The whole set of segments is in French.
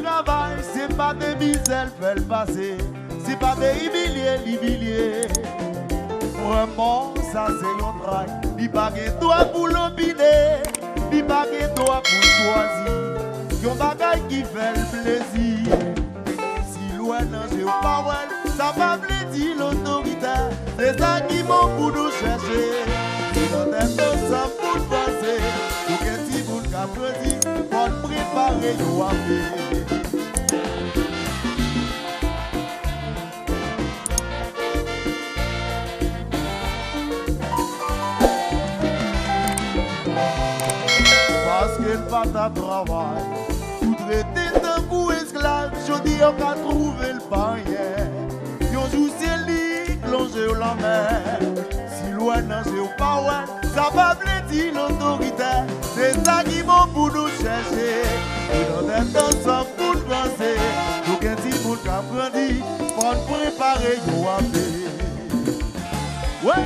travail, c'est pas des misères, fait le passer. C'est pas des humiliés. Vraiment, ça c'est un travail. Ni pas que toi pour l'opiner, ni pas que toi pour choisir. Yon bagay qui fait le plaisir. Si loin dans jeu power, ça va me dire l'autorité. C'est ça qui m'ont pour nous chercher. Si l'on est ensemble pour nous passer, pour que si vous le capredi, pour préparer yo à faire. Parce qu'elle va ta travail, tout traiter d'un coup esclave, je dis on va trouver le païen. Yon joue c'est lit, plongé au la mer. Si loin n'a j'ai pas ouais, ça va blêtir l'autorité. C'est ça qui m'ont pour nous chercher. Et dans un temps sans pour nous penser, donc un petit bout qu'apprenti, pour nous préparer yo à faire. Ouais.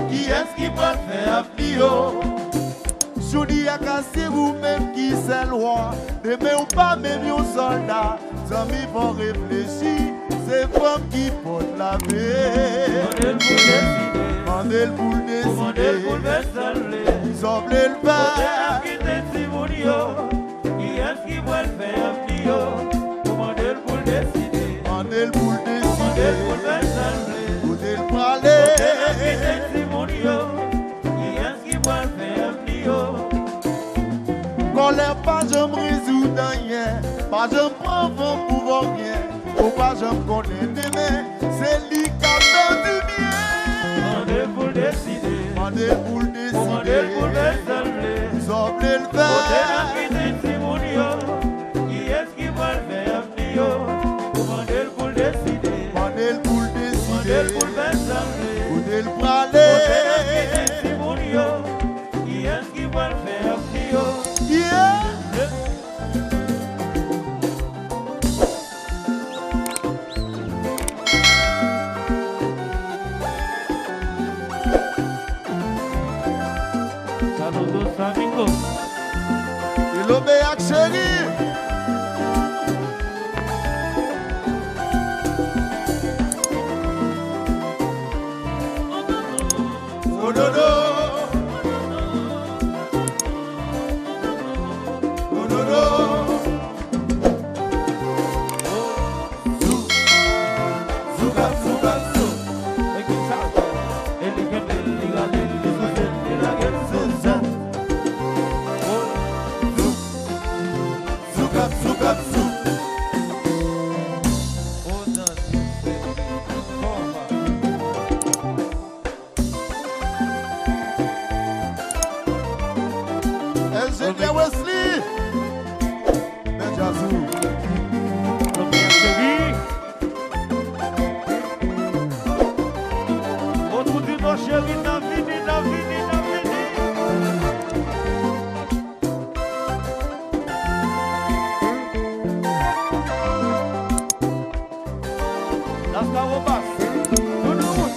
Qui est-ce qui va faire avenir? Je dis à casser vous-même qui c'est loi. Demain ou pas même un soldat. Les amis vont réfléchir. C'est femmes qui portent la paix. Mandel pour le décider. Mandel pour le décider. Ils ont voulu le faire. Qui est-ce qui va le faire avenir? Mandel pour le décider. Mandel pour le décider. Mandel pour le décider. Mandel pour aller. Colère pas je me résous dans rien, pas je me prends vent pour voir rien, ou pas je me connais demain, c'est lui qui a fait du bien. Mandel pour le décider, Mandel pour le décider, Mandel pour le décider, ils ont voulu le faire. Qui est-ce qui va le faire avenir? Mandel pour le décider, Mandel pour le décider, Mandel pour le décider, Mandel pour aller. Qui est-ce qui va le faire avenir? Yeah. Saludos amigos. Et l'obéac chéri. Oh dodo. Ingénieur Wesley, Benjazou. Outro de nós chega na vida, na vida, na vida. Las caobas, todo mundo.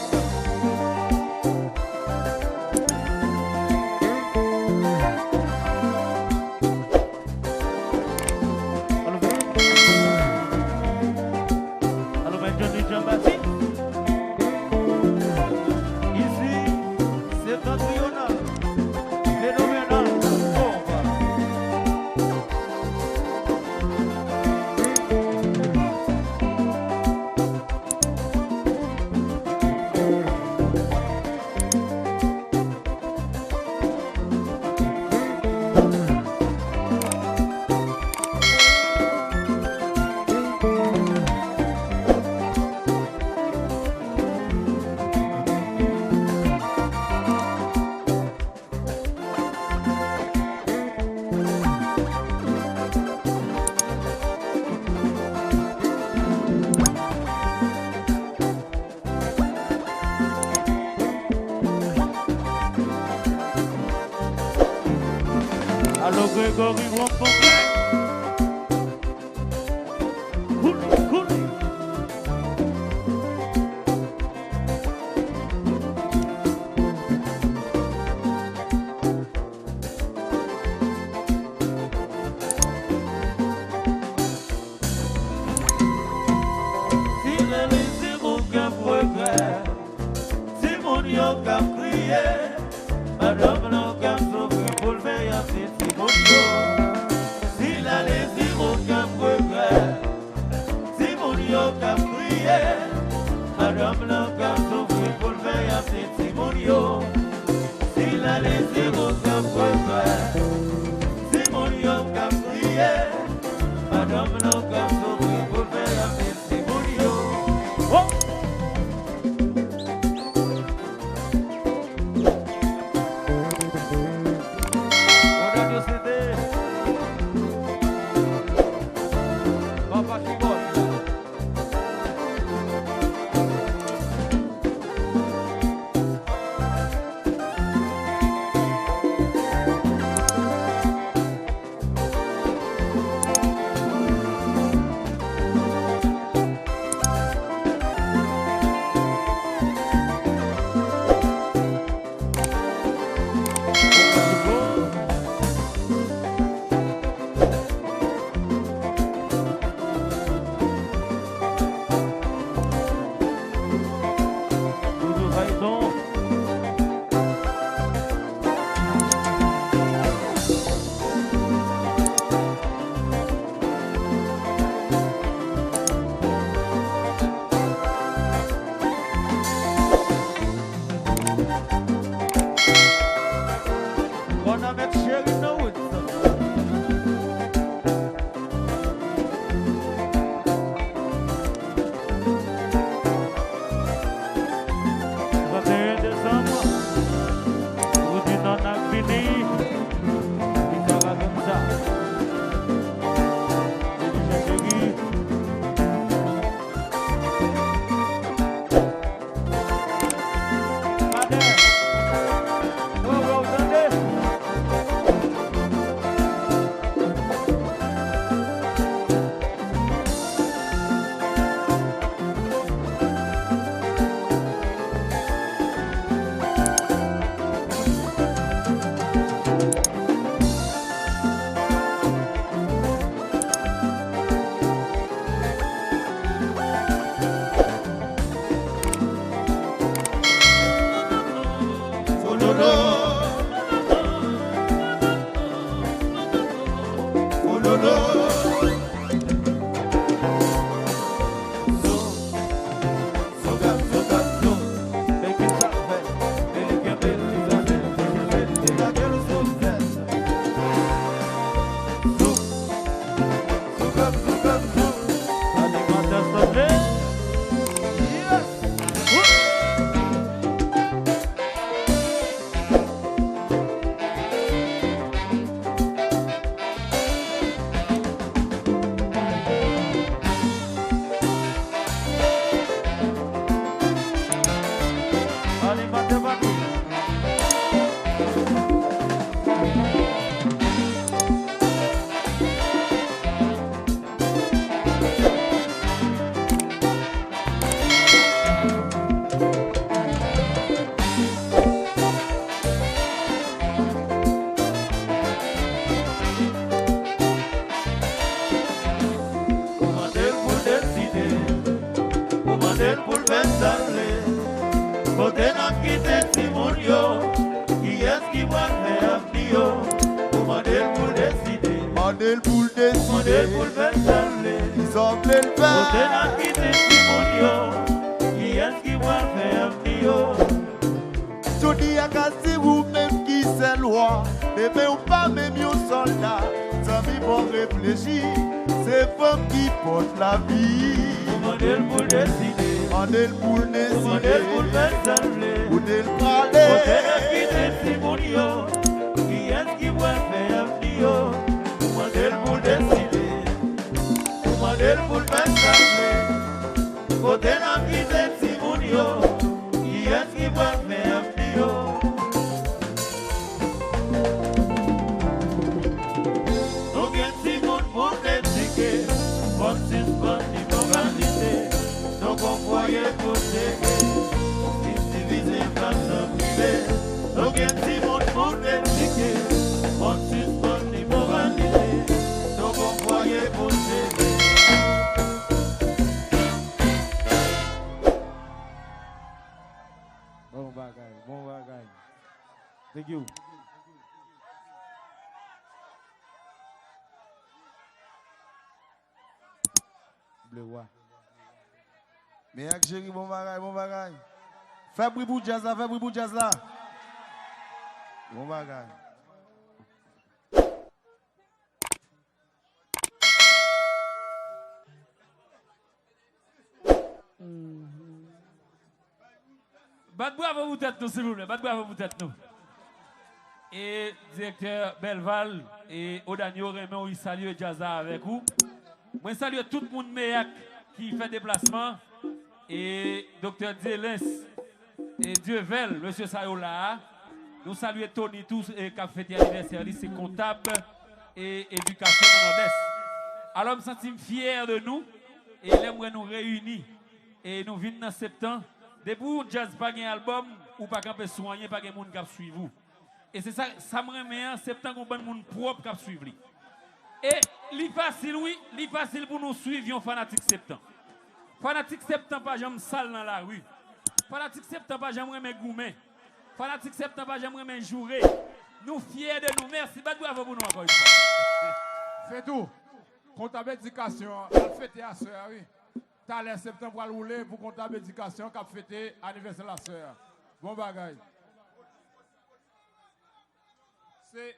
Allô Grégory Rompomblé. Cool. Si le laisser aucun progrès, si mon yo qu'a crié, madame non qu'a sauvé pour le meilleur, c'est mon yo. Si la laisser aucun progrès, si mon yo qu'a crié, madame non qu'a sauvé pour le meilleur, c'est mon yo. Si la laisser aucun progrès, si mon yo qu'a crié, madame non qu'a sauvé pour le meilleur, c'est mon yo. Oh! Mandel pour décider, ils ont plein le faire. Tout dit à casser vous même qui c'est loi, mais ou pas même yon soldat. Amis vont réfléchir, c'est femmes qui portent la vie. Mandel pour décider, Mandel pour décider, Mandel pour parler, Mandel parler. Qui est-ce qui va faire Dio? Mandel pour décider, Mandel pour parler. Côté n'a quitté Simonio, qui est-ce qui va faire Dio? Thank you. Bleu roi. Mais avec chéri, bon bagaille, bon bagaille. Fais bruit pour jazz là, fais bruit pour jazz là. Bon bagaille. Bat bravo vous tête nous, s'il vous plaît. Bat bravo vous tête nous. Et directeur Belval et Odanio Raymond, il salue Jazza avec vous. Moi, salue tout le monde meilleur qui fait déplacement. Et docteur Délens et Dievel, monsieur Sayola. Nous saluons Tony tous et qui a fêté l'anniversaire, c'est comptable et éducation dans Nord-Est. Alors, je me sens fier de nous et j'aimerais nous réunir. Et nous venons en septembre. Depuis jazz pas un album ou pas qu'un peu soigné, pas qu'un monde qui suit vous. Et c'est ça, ça me remet en septembre qu'on bon monde propre qui suivre. Et li facile oui, li facile pour nous suivre fanatique septembre. Fanatique septembre pas jamais sale dans la rue. Fanatique septembre pas jamais remet gourmet. Fanatique septembre pas jamais remet jouer. Nous fiers de nous. Merci, bravo pour nous encore une fois. Fais tout. Comptable éducation, la fête à soeur, oui. T'as l'air septembre pour rouler pour comptable éducation qui a fêté l'anniversaire de la soeur. Bon bagaille. C'est